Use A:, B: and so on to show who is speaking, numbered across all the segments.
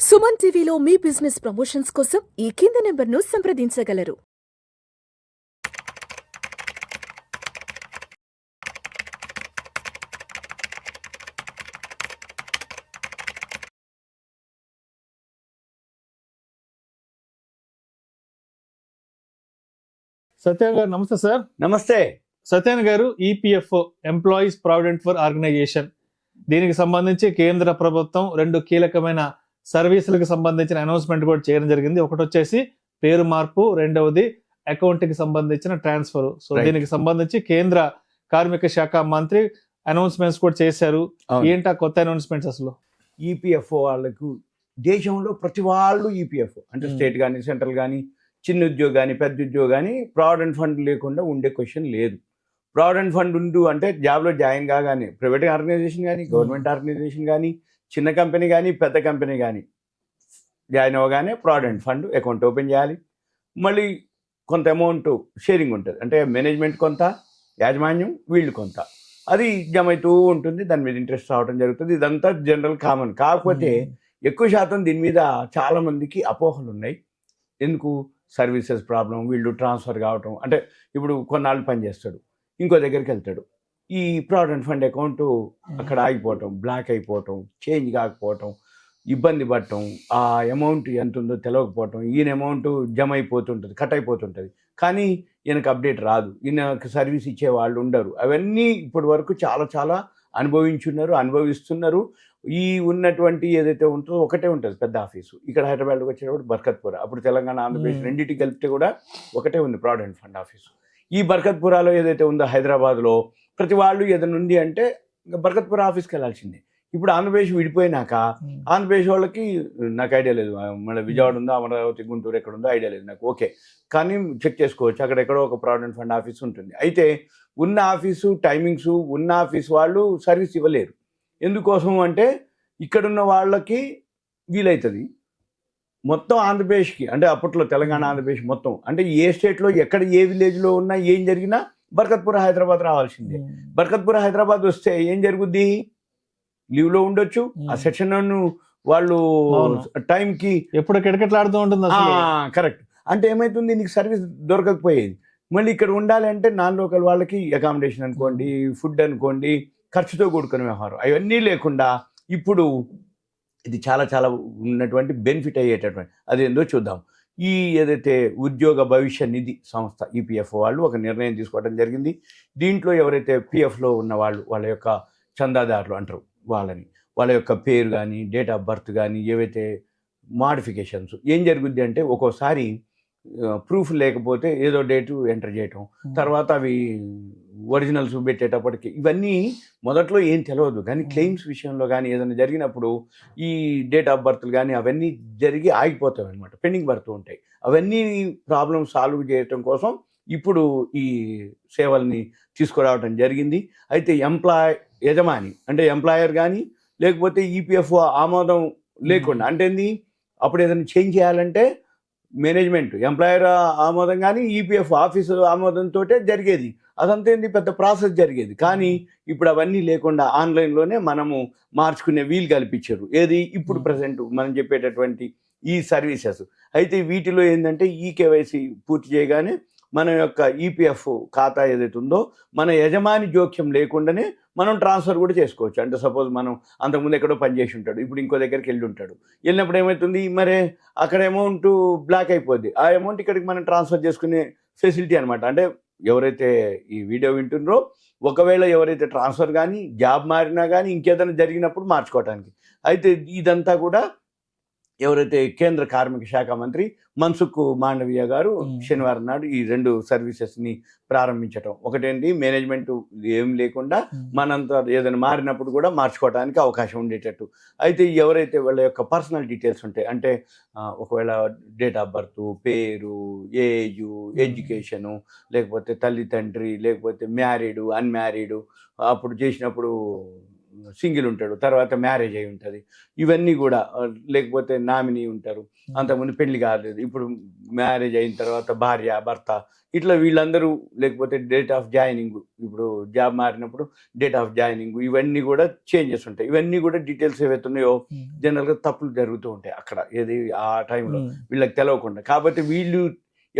A: సుమన్ టీవీలో మీ business promotions కోసం ఈ కింది నెంబర్ను సంప్రదించగలరు.
B: సత్యన్ గారు నమస్తే సార్.
C: నమస్తే.
B: Satyan garu, EPFO employees provident ఫర్ ఆర్గనైజేషన్, దీనికి సంబంధించి కేంద్ర ప్రభుత్వం రెండు కీలకమైన సర్వీసులకు సంబంధించిన అనౌన్స్మెంట్ కూడా చేయడం జరిగింది. ఒకటి వచ్చేసి పేరు మార్పు, రెండవది అకౌంట్ కి సంబంధించిన ట్రాన్స్ఫర్. సో దీనికి సంబంధించి కేంద్ర కార్మిక శాఖ మంత్రి అనౌన్స్మెంట్స్ కూడా చేశారు. ఏంటా కొత్త అనౌన్స్మెంట్స్? అసలు
C: ఈపీఎఫ్ఓ వాళ్ళకు దేశంలో ప్రతి వాళ్ళు ఈపీఎఫ్ఓ అంటే స్టేట్ కానీ సెంట్రల్ కానీ చిన్న ఉద్యోగి కానీ పెద్ద ఉద్యోగి కానీ ప్రావిడెంట్ ఫండ్ లేకుండా ఉండే క్వశ్చన్ లేదు. ప్రావిడెంట్ ఫండ్ ఉండు అంటే జాబ్లో జాయిన్ కాగానే ప్రైవేట్ ఆర్గనైజేషన్ కానీ గవర్నమెంట్ ఆర్గనైజేషన్ కానీ చిన్న కంపెనీ కానీ పెద్ద కంపెనీ కానీ జాయిన్ అవ్వగానే ప్రావిడెంట్ ఫండ్ అకౌంట్ ఓపెన్ చేయాలి. మళ్ళీ కొంత అమౌంట్ షేరింగ్ ఉంటుంది, అంటే మేనేజ్మెంట్ కొంత, యాజమాన్యం వీళ్ళు కొంత, అది జమ అవుతూ ఉంటుంది. దాని మీద ఇంట్రెస్ట్ రావడం జరుగుతుంది. ఇదంతా జనరల్ కామన్. కాకపోతే ఎక్కువ శాతం దీని మీద చాలామందికి అపోహలు ఉన్నాయి. ఎందుకు? సర్వీసెస్ ప్రాబ్లం, వీళ్ళు ట్రాన్స్ఫర్ కావటం, అంటే ఇప్పుడు కొన్నాళ్ళు పనిచేస్తాడు, ఇంకో దగ్గరికి వెళ్తాడు, ఈ ప్రావిడెంట్ ఫండ్ అకౌంట్ అక్కడ ఆగిపోవటం, బ్లాక్ అయిపోవటం, చేంజ్ కాకపోవటం, ఇబ్బంది పడటం, ఆ అమౌంట్ ఎంత ఉందో తెలియకపోవటం, ఈయన అమౌంట్ జమ అయిపోతుంటుంది, కట్ అయిపోతుంటుంది, కానీ ఈయనకు అప్డేట్ రాదు, ఈయనకు సర్వీస్ ఇచ్చే వాళ్ళు ఉండరు. అవన్నీ ఇప్పటి వరకు చాలా చాలా అనుభవిస్తున్నారు. ఈ ఉన్నటువంటి ఏదైతే ఉంటుందో ఒకటే ఉంటుంది పెద్ద ఆఫీసు. ఇక్కడ హైదరాబాద్కి వచ్చేటప్పుడు బర్కత్పుర, అప్పుడు తెలంగాణ ఆంధ్రప్రదేశ్ రెండింటికి కలిపితే కూడా ఒకటే ఉంది ప్రావిడెంట్ ఫండ్ ఆఫీసు. ఈ బర్కత్పురాలో ఏదైతే ఉందో హైదరాబాద్లో ప్రతి వాళ్ళు ఏదైనా ఉంది అంటే బర్కత్పుర ఆఫీస్కి వెళ్ళాల్సిందే. ఇప్పుడు ఆంధ్రప్రదేశ్ విడిపోయినాక ఆంధ్రప్రదేశ్ వాళ్ళకి నాకు ఐడియా లేదు, మళ్ళీ విజయవాడ ఉందో అమరావతి గుంటూరు ఎక్కడ ఉందో ఐడియా లేదు నాకు. ఓకే, కానీ చెక్ చేసుకోవచ్చు, అక్కడెక్కడో ఒక ప్రావిడెంట్ ఫండ్ ఆఫీస్ ఉంటుంది. అయితే ఉన్న ఆఫీసు టైమింగ్స్ ఉన్న ఆఫీస్ వాళ్ళు సర్వీస్ ఇవ్వలేరు. ఎందుకోసం అంటే ఇక్కడున్న వాళ్ళకి వీలవుతుంది, మొత్తం ఆంధ్రప్రదేశ్కి అంటే అప్పట్లో తెలంగాణ ఆంధ్రప్రదేశ్ మొత్తం అంటే ఏ స్టేట్లో ఎక్కడ ఏ విలేజ్లో ఉన్నా ఏం జరిగినా బర్కత్పుర హైదరాబాద్ రావాల్సిందే. బర్కత్పుర హైదరాబాద్ వస్తే ఏం జరుగుద్ది? లీవ్లో ఉండొచ్చు, ఆ సెక్షన్ వాళ్ళు టైంకి
B: ఎప్పుడు కిటకిటలాడుతూ ఉంటుంది.
C: కరెక్ట్. అంటే ఏమవుతుంది, నీకు సర్వీస్ దొరకకపోయేది. మళ్ళీ ఇక్కడ ఉండాలి అంటే నాన్ లోకల్ వాళ్ళకి అకామిడేషన్ అనుకోండి, ఫుడ్ అనుకోండి, ఖర్చుతో కూడుకునే వ్యవహారం, అవన్నీ లేకుండా ఇప్పుడు ఇది చాలా చాలా ఉన్నటువంటి బెనిఫిట్ అయ్యేటటువంటి అది ఏందో చూద్దాం. ఈ ఏదైతే ఉద్యోగ భవిష్య నిధి సంస్థ ఈపీఎఫ్ఓ వాళ్ళు ఒక నిర్ణయం తీసుకోవడం జరిగింది. దీంట్లో ఎవరైతే పిఎఫ్లో ఉన్న వాళ్ళ యొక్క చందాదారులు అంటారు వాళ్ళ యొక్క పేరు కానీ డేట్ ఆఫ్ బర్త్ కానీ ఏవైతే మాడిఫికేషన్స్ ఏం జరుగుద్ది అంటే ఒక్కోసారి ప్రూఫ్ లేకపోతే ఏదో డేటు ఎంటర్ చేయటం, తర్వాత అవి ఒరిజినల్స్ పెట్టేటప్పటికి ఇవన్నీ మొదట్లో ఏం తెలియదు, కానీ క్లెయిమ్స్ విషయంలో కానీ ఏదైనా జరిగినప్పుడు ఈ డేట్ ఆఫ్ బర్త్లు కానీ అవన్నీ జరిగి ఆగిపోతాయి అనమాట, పెండింగ్ పడుతూ ఉంటాయి. అవన్నీ ప్రాబ్లమ్ సాల్వ్ చేయటం కోసం ఇప్పుడు ఈ సేవల్ని తీసుకురావడం జరిగింది. అయితే యజమాని అంటే ఎంప్లాయర్ కానీ లేకపోతే ఈపీఎఫ్ఓ ఆమోదం లేకుండా, అంటే ఏంది, అప్పుడు ఏదైనా చేంజ్ చేయాలంటే మేనేజ్మెంట్ ఎంప్లాయర్ ఆమోదం కానీ ఈపీఎఫ్ ఆఫీసు ఆమోదంతో జరిగేది. అదంతా ఏంది, పెద్ద ప్రాసెస్ జరిగేది. కానీ ఇప్పుడు అవన్నీ లేకుండా ఆన్లైన్లోనే మనము మార్చుకునే వీలు కల్పించారు. ఏది ఇప్పుడు ప్రజెంట్ మనం చెప్పేటటువంటి ఈ సర్వీసెస్. అయితే వీటిలో ఏంటంటే ఈ కేవైసీ పూర్తి చేయగానే మన యొక్క ఈపీఎఫ్ ఖాతా ఏదైతే ఉందో మన యజమాని జోక్యం లేకుండానే మనం ట్రాన్స్ఫర్ కూడా చేసుకోవచ్చు. అంటే సపోజ్ మనం అంతకుముందు ఎక్కడో పనిచేసి ఉంటాడు, ఇప్పుడు ఇంకో దగ్గరికి వెళ్ళి ఉంటాడు, వెళ్ళినప్పుడు ఏమవుతుంది, మరి అక్కడ అమౌంట్ బ్లాక్ అయిపోద్ది, ఆ అమౌంట్ ఇక్కడికి మనం ట్రాన్స్ఫర్ చేసుకునే ఫెసిలిటీ అనమాట. అంటే ఎవరైతే ఈ వీడియో వింటున్నారో ఒకవేళ ఎవరైతే ట్రాన్స్ఫర్ కానీ జాబ్ మారినా కానీ ఇంకేదైనా జరిగినప్పుడు మార్చుకోవటానికి. అయితే ఇదంతా కూడా ఎవరైతే కేంద్ర కార్మిక శాఖ మంత్రి మన్సుఖ్ మాండవీయ గారు శనివారం నాడు ఈ రెండు సర్వీసెస్ని ప్రారంభించటం. ఒకటేంటి, మేనేజ్మెంట్ ఏం లేకుండా మనంతా ఏదైనా మారినప్పుడు కూడా మార్చుకోవడానికి అవకాశం ఉండేటట్టు. అయితే ఎవరైతే వాళ్ళ యొక్క పర్సనల్ డీటెయిల్స్ ఉంటాయి, అంటే ఒకవేళ డేట్ ఆఫ్ బర్త్, పేరు, ఏజ్, ఎడ్యుకేషను, లేకపోతే తల్లి తండ్రి, లేకపోతే మ్యారీడు, అన్మ్యారీడు, అప్పుడు చేసినప్పుడు సింగిల్ ఉంటాడు, తర్వాత మ్యారేజ్ అయి ఉంటుంది, ఇవన్నీ కూడా లేకపోతే నామినీ ఉంటారు, అంతకుముందు పెళ్లి కాలేదు, ఇప్పుడు మ్యారేజ్ అయిన తర్వాత భార్య భర్త ఇట్లా వీళ్ళందరూ, లేకపోతే డేట్ ఆఫ్ జాయినింగ్, ఇప్పుడు జాబ్ మారినప్పుడు డేట్ ఆఫ్ జాయినింగ్, ఇవన్నీ కూడా చేంజెస్ ఉంటాయి. ఇవన్నీ కూడా డీటెయిల్స్ ఏవైతే ఉన్నాయో జనరల్గా తప్పులు జరుగుతూ ఉంటాయి అక్కడ, ఏది ఆ టైంలో వీళ్ళకి తెలియకుండా. కాబట్టి వీళ్ళు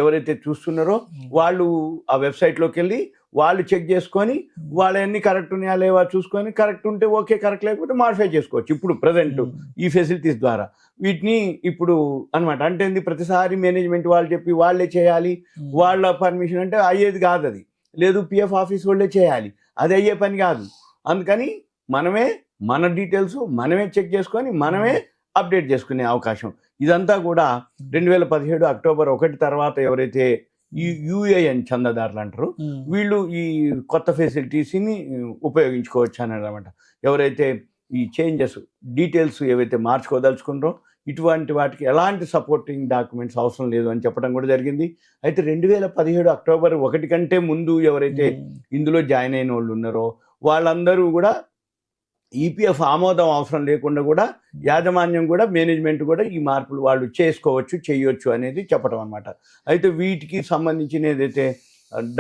C: ఎవరైతే చూస్తున్నారో వాళ్ళు ఆ వెబ్సైట్లోకి వెళ్ళి వాళ్ళు చెక్ చేసుకొని వాళ్ళన్నీ కరెక్ట్ ఉన్నాయా లేవా చూసుకొని, కరెక్ట్ ఉంటే ఓకే, కరెక్ట్ లేకపోతే మాడిఫై చేసుకోవచ్చు. ఇప్పుడు ప్రజెంట్ ఈ ఫెసిలిటీస్ ద్వారా వీటిని ఇప్పుడు అనమాట. అంటే ప్రతిసారి మేనేజ్మెంట్ వాళ్ళు చెప్పి వాళ్ళే చేయాలి, వాళ్ళ పర్మిషన్ అంటే అయ్యేది కాదు. అది లేదు, పిఎఫ్ ఆఫీస్ వాళ్ళే చేయాలి, అది అయ్యే పని కాదు. అందుకని మనమే మన డీటెయిల్స్ మనమే చెక్ చేసుకొని మనమే అప్డేట్ చేసుకునే అవకాశం. ఇదంతా కూడా 2017 అక్టోబర్ 1 తర్వాత ఎవరైతే ఈ యూఏఎన్ చందాదారులు అంటారు, వీళ్ళు ఈ కొత్త ఫెసిలిటీస్ని ఉపయోగించుకోవచ్చు అని అనమాట. ఎవరైతే ఈ చేంజెస్ డీటెయిల్స్ ఏవైతే మార్చుకోదలుచుకున్నారో ఇటువంటి వాటికి ఎలాంటి సపోర్టింగ్ డాక్యుమెంట్స్ అవసరం లేదు అని చెప్పడం కూడా జరిగింది. అయితే 2017 అక్టోబర్ 1 కంటే ముందు ఎవరైతే ఇందులో జాయిన్ అయిన వాళ్ళు ఉన్నారో వాళ్ళందరూ కూడా ఈపీఎఫ్ ఆమోదం అవసరం లేకుండా కూడా యాజమాన్యం కూడా మేనేజ్మెంట్ కూడా ఈ మార్పులు వాళ్ళు చేసుకోవచ్చు, చేయొచ్చు అనేది చెప్పడం అనమాట. అయితే వీటికి సంబంధించిన ఏదైతే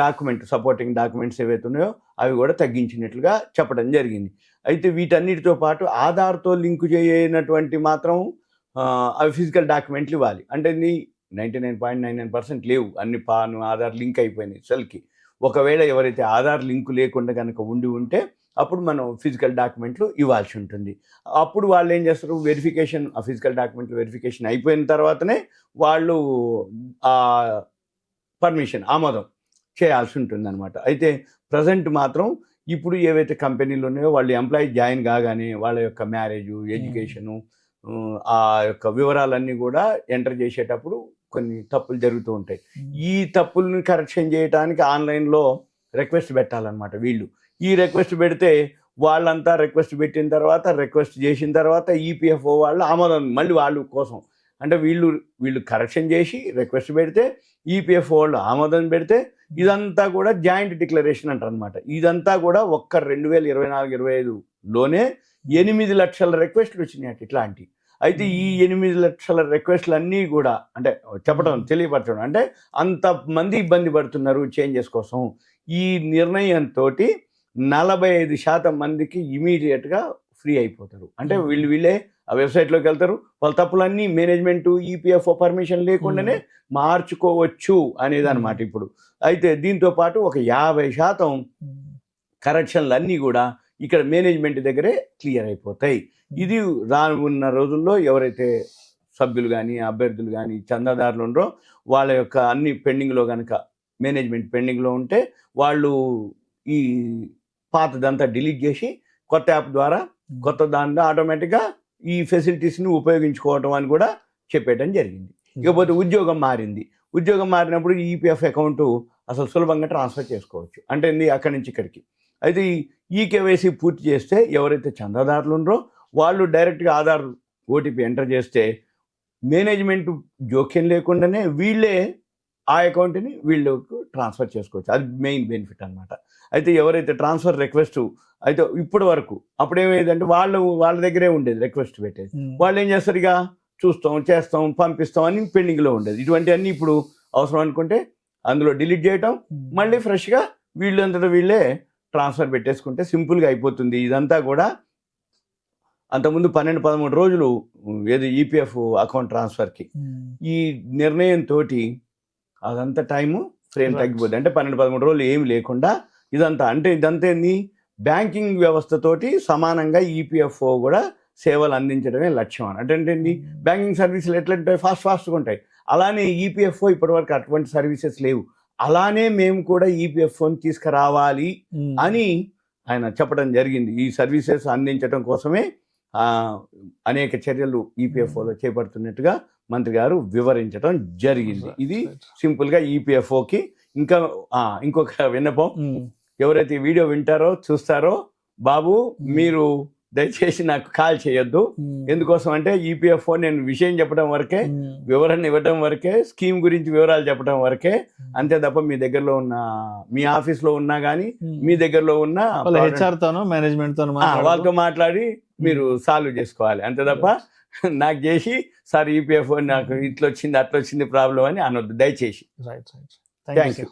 C: డాక్యుమెంట్ సపోర్టింగ్ డాక్యుమెంట్స్ ఏవైతే ఉన్నాయో అవి కూడా తగ్గించినట్లుగా చెప్పడం జరిగింది. అయితే వీటన్నిటితో పాటు ఆధార్తో లింకు చేయనటువంటి మాత్రం అవి ఫిజికల్ డాక్యుమెంట్లు ఇవ్వాలి. అంటే 99.99% లేవు, అన్ని పాన్ ఆధార్ లింక్ అయిపోయినాయి సెల్కి. ఒకవేళ ఎవరైతే ఆధార్ లింకు లేకుండా కనుక ఉంటే అప్పుడు మనం ఫిజికల్ డాక్యుమెంట్లు ఇవ్వాల్సి ఉంటుంది. అప్పుడు వాళ్ళు ఏం చేస్తారు, వెరిఫికేషన్, ఆ ఫిజికల్ డాక్యుమెంట్లు వెరిఫికేషన్ అయిపోయిన తర్వాతనే వాళ్ళు పర్మిషన్ ఆమోదం చేయాల్సి ఉంటుంది అనమాట. అయితే ప్రజెంట్ మాత్రం ఇప్పుడు ఏవైతే కంపెనీలు ఉన్నాయో వాళ్ళు ఎంప్లాయీ జాయిన్ కాగానే వాళ్ళ యొక్క మ్యారేజు, ఎడ్యుకేషను, ఆ యొక్క వివరాలన్నీ కూడా ఎంటర్ చేసేటప్పుడు కొన్ని తప్పులు జరుగుతూ ఉంటాయి. ఈ తప్పుల్ని కరెక్షన్ చేయడానికి ఆన్లైన్లో రిక్వెస్ట్ పెట్టాలన్నమాట. వీళ్ళు ఈ రిక్వెస్ట్ పెడితే వాళ్ళంతా రిక్వెస్ట్ పెట్టిన తర్వాత రిక్వెస్ట్ చేసిన తర్వాత ఈపీఎఫ్ఓ వాళ్ళు ఆమోదం మళ్ళీ వాళ్ళు కోసం అంటే వీళ్ళు కరెక్షన్ చేసి రిక్వెస్ట్ పెడితే ఈపీఎఫ్ఓ వాళ్ళు ఆమోదం పెడితే ఇదంతా కూడా జాయింట్ డిక్లరేషన్ అంటారు అనమాట. ఇదంతా కూడా ఒక్క 2024-25లోనే 8 లక్షల రిక్వెస్ట్లు వచ్చినాయి ఇట్లాంటి. అయితే ఈ 8 లక్షల రిక్వెస్ట్లు అన్నీ కూడా అంటే తెలియపరచడం అంటే అంతమంది ఇబ్బంది పడుతున్నారు చేంజెస్ కోసం. ఈ నిర్ణయంతో 45% మందికి ఇమీడియట్గా ఫ్రీ అయిపోతారు. అంటే వీళ్ళే ఆ వెబ్సైట్లోకి వెళ్తారు, వాళ్ళ తప్పులన్నీ మేనేజ్మెంట్ ఈపీఎఫ్ఓ పర్మిషన్ లేకుండానే మార్చుకోవచ్చు అనేది అనమాట ఇప్పుడు. అయితే దీంతో పాటు ఒక 50% కరెక్షన్లు అన్నీ కూడా ఇక్కడ మేనేజ్మెంట్ దగ్గరే క్లియర్ అయిపోతాయి. ఇది రానున్న రోజుల్లో ఎవరైతే సభ్యులు కానీ అభ్యర్థులు కానీ చందాదారులు ఉన్నారో వాళ్ళ యొక్క అన్ని పెండింగ్లో కనుక మేనేజ్మెంట్ పెండింగ్లో ఉంటే వాళ్ళు ఈ పాతదంతా డిలీట్ చేసి కొత్త యాప్ ద్వారా కొత్త దాంట్లో ఆటోమేటిక్గా ఈ ఫెసిలిటీస్ని ఉపయోగించుకోవటం అని కూడా చెప్పేయడం జరిగింది. ఇకపోతే ఉద్యోగం మారినప్పుడు ఈపీఎఫ్ అకౌంట్ అసలు సులభంగా ట్రాన్స్ఫర్ చేసుకోవచ్చు. అంటే అక్కడి నుంచి ఇక్కడికి. అయితే ఈ కేవైసీ పూర్తి చేస్తే ఎవరైతే చందాదారులు ఉన్నారో వాళ్ళు డైరెక్ట్గా ఆధార్ ఓటీపీ ఎంటర్ చేస్తే మేనేజ్మెంట్ జోక్యం లేకుండానే వీళ్ళే ఆ అకౌంట్ని వీళ్ళకు ట్రాన్స్ఫర్ చేసుకోవచ్చు. అది మెయిన్ బెనిఫిట్ అనమాట. అయితే ఎవరైతే ట్రాన్స్ఫర్ రిక్వెస్ట్ అయితే ఇప్పటి వరకు అప్పుడేమేదంటే వాళ్ళ దగ్గరే ఉండేది రిక్వెస్ట్ పెట్టేది, వాళ్ళు ఏం చేస్తారు, ఇక చూస్తాం చేస్తాం పంపిస్తాం అని పెండింగ్లో ఉండేది. ఇటువంటి అన్నీ ఇప్పుడు అవసరం అనుకుంటే అందులో డిలీట్ చేయటం, మళ్ళీ ఫ్రెష్గా వీళ్ళంతటా వీళ్ళే ట్రాన్స్ఫర్ పెట్టేసుకుంటే సింపుల్గా అయిపోతుంది. ఇదంతా కూడా అంతకుముందు 12-13 రోజులు ఏది ఈపీఎఫ్ అకౌంట్ ట్రాన్స్ఫర్కి. ఈ నిర్ణయంతో అదంతా టైము ఫ్రేమ్ తగ్గిపోద్ది. అంటే 12-13 రోజులు ఏమి లేకుండా ఇదంతా ఏంది బ్యాంకింగ్ వ్యవస్థతోటి సమానంగా ఈపీఎఫ్ఓ కూడా సేవలు అందించడమే లక్ష్యం అని. అంటే ఏంటి, బ్యాంకింగ్ సర్వీసులు ఎట్లంటే ఫాస్ట్గా ఉంటాయి, అలానే ఈపీఎఫ్ఓ ఇప్పటివరకు అటువంటి సర్వీసెస్ లేవు. అలానే మేము కూడా ఈపీఎఫ్ఓని తీసుకురావాలి అని ఆయన చెప్పడం జరిగింది. ఈ సర్వీసెస్ అందించడం కోసమే అనేక చర్యలు ఈపీఎఫ్ఓలో చేపడుతున్నట్టుగా మంత్రి గారు వివరించడం జరిగింది. ఇది సింపుల్గా ఈపీఎఫ్ఓకి. ఇంకా ఇంకొక విన్నపం, ఎవరైతే ఈ వీడియో వింటారో చూస్తారో, బాబు మీరు దయచేసి నాకు కాల్ చేయొద్దు. ఎందుకోసం అంటే ఈపీఎఫ్ఓ నేను విషయం చెప్పడం వరకే, వివరణ ఇవ్వడం వరకే, స్కీమ్ గురించి వివరాలు చెప్పడం వరకే, అంతే తప్ప మీ దగ్గరలో ఉన్న మీ ఆఫీస్లో ఉన్నా కానీ మీ దగ్గరలో ఉన్న
B: హెచ్ఆర్ తోనో మేనేజ్మెంట్ తోనో
C: వాళ్ళతో మాట్లాడి మీరు సాల్వ్ చేసుకోవాలి. అంతే తప్ప నాకు చేసి సార్ ఈపీఎఫ్ఓ నాకు ఇట్లా వచ్చింది అట్లా వచ్చింది ప్రాబ్లం అని అనొద్దు దయచేసి.
B: రైట్.
C: Thank you.